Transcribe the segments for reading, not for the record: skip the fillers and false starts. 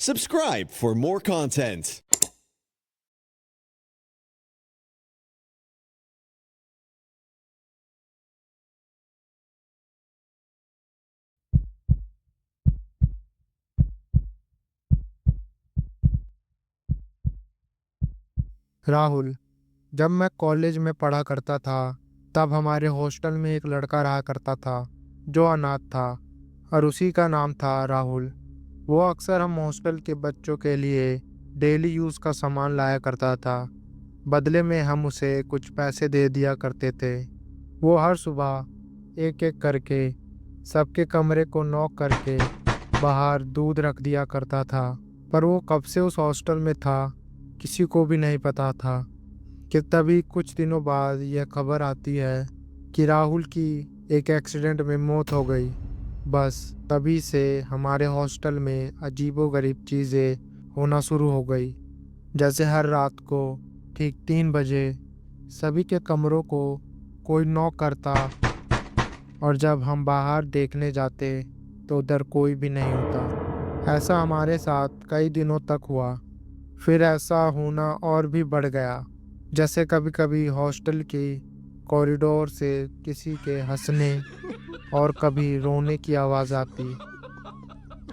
Subscribe for more content. Rahul, जब मैं college में पढ़ा करता था तब हमारे हॉस्टल में एक लड़का रहा करता था जो अनाथ था और उसी का नाम था राहुल। वो अक्सर हम हॉस्टल के बच्चों के लिए डेली यूज़ का सामान लाया करता था। बदले में हम उसे कुछ पैसे दे दिया करते थे। वो हर सुबह एक एक करके सबके कमरे को नॉक करके बाहर दूध रख दिया करता था। पर वो कब से उस हॉस्टल में था किसी को भी नहीं पता था कि तभी कुछ दिनों बाद यह खबर आती है कि राहुल की एक एक्सीडेंट में मौत हो गई। बस तभी से हमारे हॉस्टल में अजीबोगरीब चीज़ें होना शुरू हो गई। जैसे हर रात को ठीक 3 बजे सभी के कमरों को कोई नॉक करता और जब हम बाहर देखने जाते तो उधर कोई भी नहीं होता। ऐसा हमारे साथ कई दिनों तक हुआ। फिर ऐसा होना और भी बढ़ गया। जैसे कभी कभी हॉस्टल की कॉरिडोर से किसी के हंसने और कभी रोने की आवाज़ आती।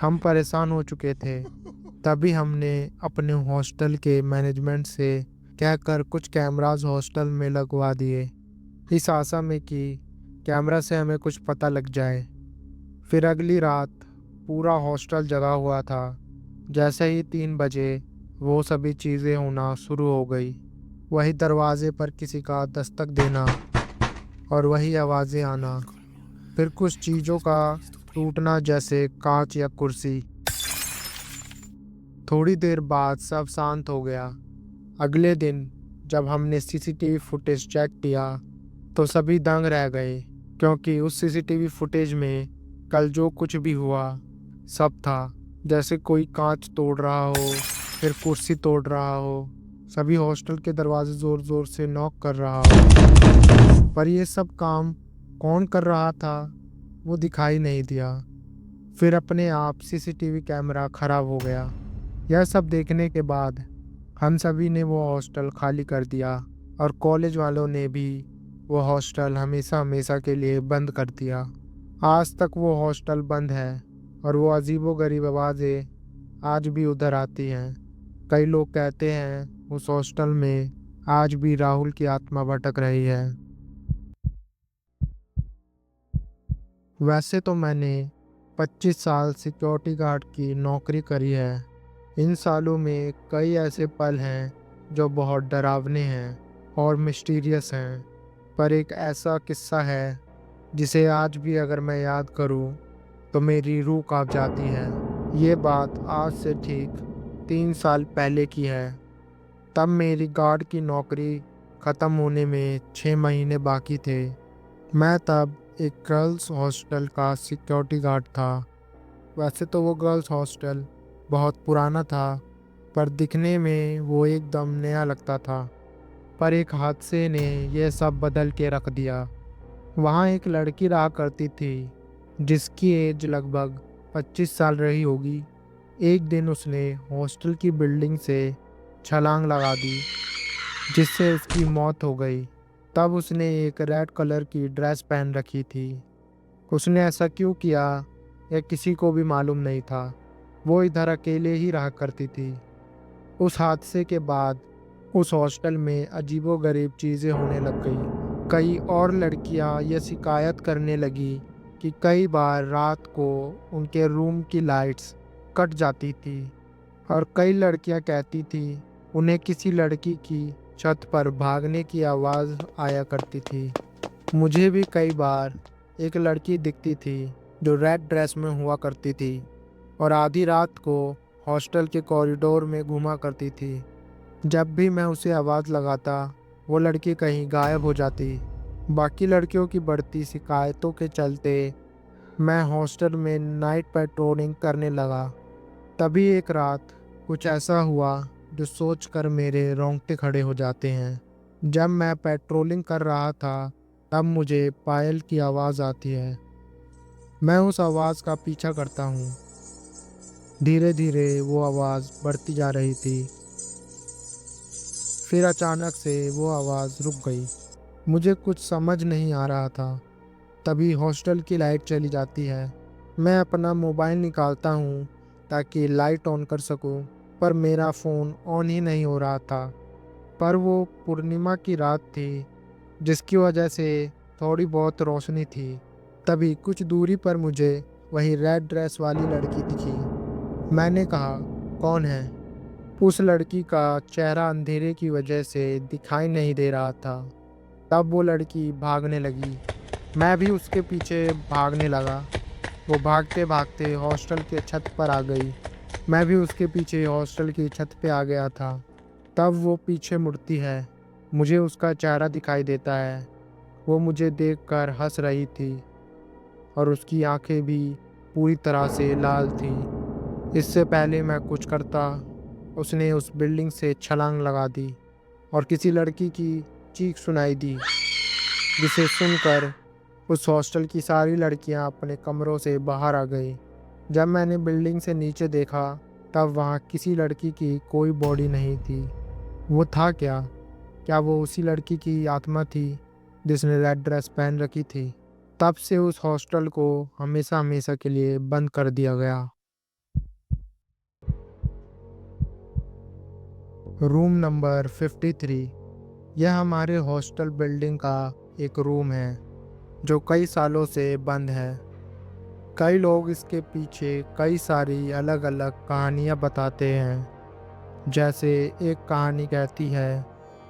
हम परेशान हो चुके थे। तभी हमने अपने हॉस्टल के मैनेजमेंट से कहकर कुछ कैमरास हॉस्टल में लगवा दिए, इस आशा में कि कैमरा से हमें कुछ पता लग जाए। फिर अगली रात पूरा हॉस्टल जगा हुआ था। जैसे ही 3 बजे वो सभी चीज़ें होना शुरू हो गई। वही दरवाजे पर किसी का दस्तक देना और वही आवाज़ें आना। फिर कुछ चीज़ों का टूटना जैसे कांच या कुर्सी। थोड़ी देर बाद सब शांत हो गया। अगले दिन जब हमने सीसीटीवी फुटेज चेक किया तो सभी दंग रह गए, क्योंकि उस सीसीटीवी फुटेज में कल जो कुछ भी हुआ सब था। जैसे कोई कांच तोड़ रहा हो, फिर कुर्सी तोड़ रहा हो, सभी हॉस्टल के दरवाजे जोर जोर से नॉक कर रहा हो। पर ये सब काम कौन कर रहा था वो दिखाई नहीं दिया। फिर अपने आप सीसीटीवी कैमरा खराब हो गया। यह सब देखने के बाद हम सभी ने वो हॉस्टल खाली कर दिया और कॉलेज वालों ने भी वो हॉस्टल हमेशा हमेशा के लिए बंद कर दिया। आज तक वो हॉस्टल बंद है और वो अजीबोगरीब आवाज़ें आज भी उधर आती हैं। कई लोग कहते हैं उस हॉस्टल में आज भी राहुल की आत्मा भटक रही है। वैसे तो मैंने 25 साल सिक्योरिटी गार्ड की नौकरी करी है। इन सालों में कई ऐसे पल हैं जो बहुत डरावने हैं और मिस्टीरियस हैं। पर एक ऐसा किस्सा है जिसे आज भी अगर मैं याद करूं तो मेरी रूह कांप जाती है। ये बात आज से ठीक 3 साल पहले की है। तब मेरी गार्ड की नौकरी ख़त्म होने में 6 महीने बाकी थे। मैं तब एक गर्ल्स हॉस्टल का सिक्योरिटी गार्ड था। वैसे तो वो गर्ल्स हॉस्टल बहुत पुराना था, पर दिखने में वो एकदम नया लगता था। पर एक हादसे ने यह सब बदल के रख दिया। वहाँ एक लड़की रहा करती थी जिसकी एज लगभग 25 साल रही होगी। एक दिन उसने हॉस्टल की बिल्डिंग से छलांग लगा दी जिससे उसकी मौत हो गई। तब उसने एक रेड कलर की ड्रेस पहन रखी थी। उसने ऐसा क्यों किया यह किसी को भी मालूम नहीं था। वो इधर अकेले ही रहा करती थी। उस हादसे के बाद उस हॉस्टल में अजीबोगरीब चीज़ें होने लग गई। कई और लड़कियां ये शिकायत करने लगी कि कई बार रात को उनके रूम की लाइट्स कट जाती थी और कई लड़कियां कहती थी उन्हें किसी लड़की की छत पर भागने की आवाज़ आया करती थी। मुझे भी कई बार एक लड़की दिखती थी जो रेड ड्रेस में हुआ करती थी और आधी रात को हॉस्टल के कॉरिडोर में घूमा करती थी। जब भी मैं उसे आवाज़ लगाता वो लड़की कहीं गायब हो जाती। बाकी लड़कियों की बढ़ती शिकायतों के चलते मैं हॉस्टल में नाइट पेट्रोलिंग करने लगा। तभी एक रात कुछ ऐसा हुआ जो सोचकर मेरे रोंगटे खड़े हो जाते हैं। जब मैं पेट्रोलिंग कर रहा था तब मुझे पायल की आवाज़ आती है। मैं उस आवाज़ का पीछा करता हूँ धीरे धीरे वो आवाज़ बढ़ती जा रही थी। फिर अचानक से वो आवाज़ रुक गई। मुझे कुछ समझ नहीं आ रहा था। तभी हॉस्टल की लाइट चली जाती है। मैं अपना मोबाइल निकालता हूँ ताकि लाइट ऑन कर सकूँ, पर मेरा फ़ोन ऑन ही नहीं हो रहा था। पर वो पूर्णिमा की रात थी, जिसकी वजह से थोड़ी बहुत रोशनी थी। तभी कुछ दूरी पर मुझे वही रेड ड्रेस वाली लड़की दिखी। मैंने कहा, कौन है? उस लड़की का चेहरा अंधेरे की वजह से दिखाई नहीं दे रहा था। तब वो लड़की भागने लगी। मैं भी उसके पीछे भागने लगा। वो भागते भागते हॉस्टल के छत पर आ गई। मैं भी उसके पीछे हॉस्टल की छत पे आ गया था। तब वो पीछे मुड़ती है। मुझे उसका चेहरा दिखाई देता है। वो मुझे देखकर हंस रही थी और उसकी आंखें भी पूरी तरह से लाल थीं। इससे पहले मैं कुछ करता, उसने उस बिल्डिंग से छलांग लगा दी और किसी लड़की की चीख सुनाई दी, जिसे सुनकर उस हॉस्टल की सारी लड़कियां अपने कमरों से बाहर आ गई। जब मैंने बिल्डिंग से नीचे देखा, तब वहां किसी लड़की की कोई बॉडी नहीं थी। वो था क्या? क्या वो उसी लड़की की आत्मा थी जिसने रेड ड्रेस पहन रखी थी? तब से उस हॉस्टल को हमेशा हमेशा के लिए बंद कर दिया गया। Room number 53। यह हमारे हॉस्टल बिल्डिंग का एक रूम है जो कई सालों से बंद है। कई लोग इसके पीछे कई सारी अलग अलग कहानियां बताते हैं। जैसे एक कहानी कहती है,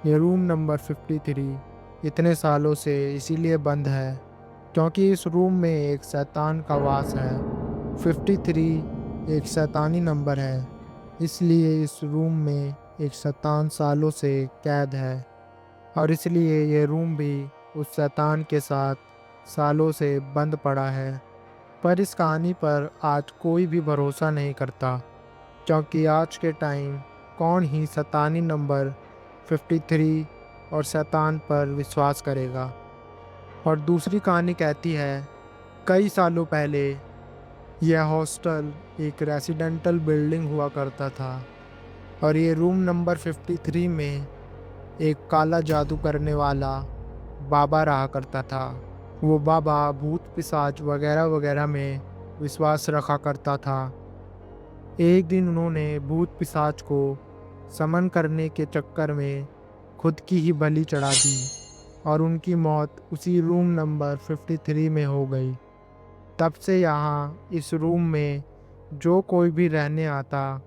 ये रूम नंबर 53 इतने सालों से इसीलिए बंद है क्योंकि इस रूम में एक शैतान का वास है। 53 एक शैतानी नंबर है, इसलिए इस रूम में एक शैतान सालों से कैद है और इसलिए ये रूम भी उस शैतान के साथ सालों से बंद पड़ा है। पर इस कहानी पर आज कोई भी भरोसा नहीं करता क्योंकि आज के टाइम कौन ही शैतानी नंबर 53 और शैतान पर विश्वास करेगा। और दूसरी कहानी कहती है, कई सालों पहले यह हॉस्टल एक रेसिडेंटल बिल्डिंग हुआ करता था और ये रूम नंबर 53 में एक काला जादू करने वाला बाबा रहा करता था। वो बाबा भूत पिशाच वगैरह वगैरह में विश्वास रखा करता था। एक दिन उन्होंने भूत पिशाच को समन करने के चक्कर में खुद की ही बलि चढ़ा दी और उनकी मौत उसी रूम नंबर 53 में हो गई। तब से यहाँ इस रूम में जो कोई भी रहने आता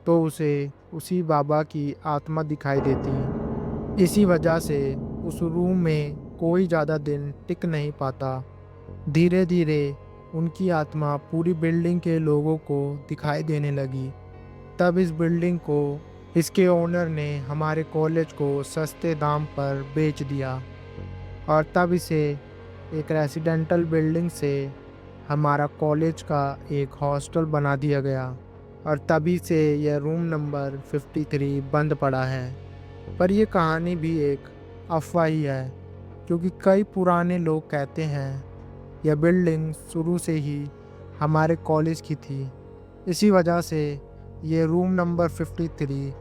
तो उसे उसी बाबा की आत्मा दिखाई देती। इसी वजह से उस रूम में कोई ज़्यादा दिन टिक नहीं पाता। धीरे धीरे उनकी आत्मा पूरी बिल्डिंग के लोगों को दिखाई देने लगी। तब इस बिल्डिंग को इसके ओनर ने हमारे कॉलेज को सस्ते दाम पर बेच दिया और तब इसे एक रेसिडेंटल बिल्डिंग से हमारा कॉलेज का एक हॉस्टल बना दिया गया और तभी से यह रूम नंबर 53 बंद पड़ा है। पर यह कहानी भी एक अफवाह ही है क्योंकि कई पुराने लोग कहते हैं यह बिल्डिंग शुरू से ही हमारे कॉलेज की थी। इसी वजह से ये रूम नंबर 53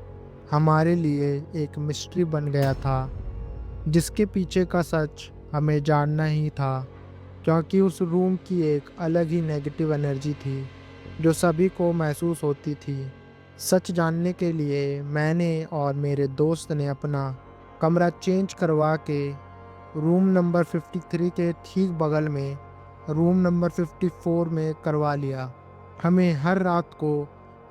हमारे लिए एक मिस्ट्री बन गया था, जिसके पीछे का सच हमें जानना ही था क्योंकि उस रूम की एक अलग ही नेगेटिव एनर्जी थी जो सभी को महसूस होती थी। सच जानने के लिए मैंने और मेरे दोस्त ने अपना कमरा चेंज करवा के रूम नंबर 53 के ठीक बगल में रूम नंबर 54 में करवा लिया। हमें हर रात को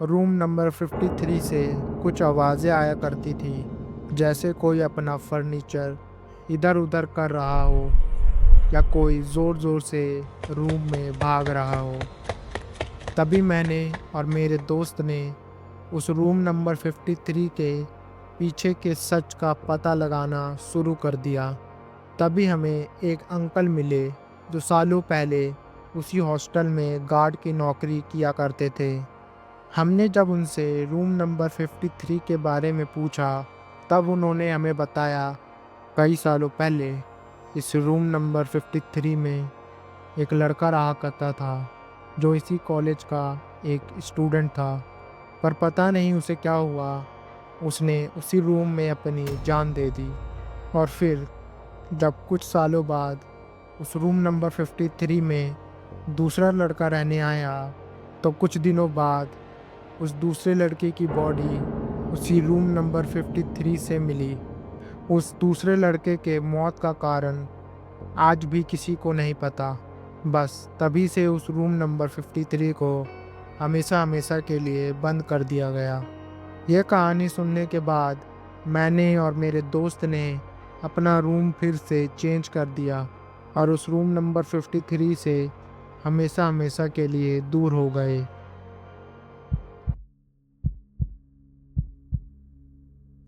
रूम नंबर 53 से कुछ आवाज़ें आया करती थी, जैसे कोई अपना फर्नीचर इधर उधर कर रहा हो या कोई ज़ोर ज़ोर से रूम में भाग रहा हो। तभी मैंने और मेरे दोस्त ने उस रूम नंबर 53 के पीछे के सच का पता लगाना शुरू कर दिया। तभी हमें एक अंकल मिले जो सालों पहले उसी हॉस्टल में गार्ड की नौकरी किया करते थे। हमने जब उनसे रूम नंबर 53 के बारे में पूछा, तब उन्होंने हमें बताया कई सालों पहले इस रूम नंबर 53 में एक लड़का रहा करता था जो इसी कॉलेज का एक स्टूडेंट था। पर पता नहीं उसे क्या हुआ, उसने उसी रूम में अपनी जान दे दी। और फिर जब कुछ सालों बाद उस रूम नंबर 53 में दूसरा लड़का रहने आया, तो कुछ दिनों बाद उस दूसरे लड़के की बॉडी उसी रूम नंबर 53 से मिली। उस दूसरे लड़के के मौत का कारण आज भी किसी को नहीं पता। बस तभी से उस रूम नंबर 53 को हमेशा हमेशा के लिए बंद कर दिया गया। यह कहानी सुनने के बाद मैंने और मेरे दोस्त ने अपना रूम फिर से चेंज कर दिया और उस रूम नंबर 53 से हमेशा हमेशा के लिए दूर हो गए।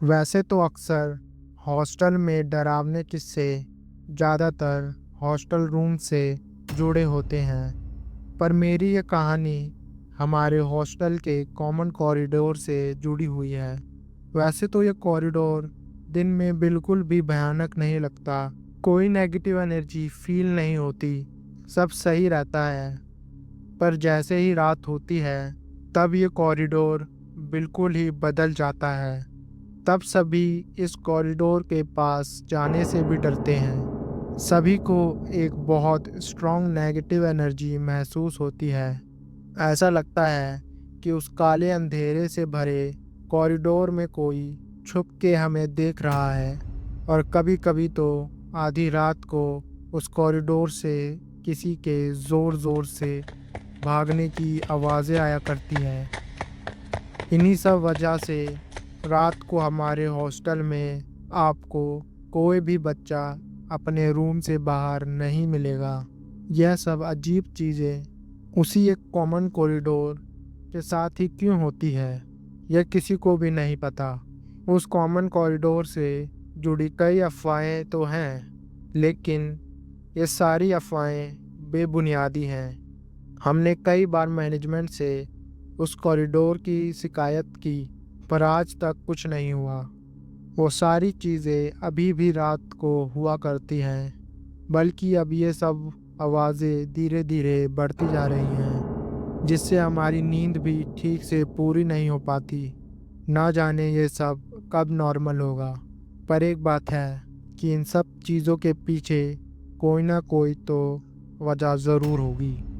वैसे तो अक्सर हॉस्टल में डरावने किस्से ज़्यादातर हॉस्टल रूम से जुड़े होते हैं, पर मेरी ये कहानी हमारे हॉस्टल के कॉमन कॉरिडोर से जुड़ी हुई है। वैसे तो ये कॉरिडोर दिन में बिल्कुल भी भयानक नहीं लगता, कोई नेगेटिव एनर्जी फील नहीं होती, सब सही रहता है। पर जैसे ही रात होती है, तब ये कॉरिडोर बिल्कुल ही बदल जाता है। तब सभी इस कॉरिडोर के पास जाने से भी डरते हैं। सभी को एक बहुत स्ट्रॉन्ग नेगेटिव एनर्जी महसूस होती है। ऐसा लगता है कि उस काले अंधेरे से भरे कॉरिडोर में कोई छुप के हमें देख रहा है। और कभी-कभी तो आधी रात को उस कॉरिडोर से किसी के ज़ोर-ज़ोर से भागने की आवाज़ें आया करती हैं। इन्हीं सब वजह से रात को हमारे हॉस्टल में आपको कोई भी बच्चा अपने रूम से बाहर नहीं मिलेगा। यह सब अजीब चीज़ें उसी एक कॉमन कॉरिडोर के साथ ही क्यों होती है, यह किसी को भी नहीं पता। उस कॉमन कॉरिडोर से जुड़ी कई अफवाहें तो हैं, लेकिन ये सारी अफवाहें बेबुनियादी हैं। हमने कई बार मैनेजमेंट से उस कॉरिडोर की शिकायत की, पर आज तक कुछ नहीं हुआ। वो सारी चीज़ें अभी भी रात को हुआ करती हैं, बल्कि अब ये सब आवाज़ें धीरे धीरे बढ़ती जा रही हैं, जिससे हमारी नींद भी ठीक से पूरी नहीं हो पाती। ना जाने ये सब कब नॉर्मल होगा। पर एक बात है कि इन सब चीज़ों के पीछे कोई ना कोई तो वजह ज़रूर होगी।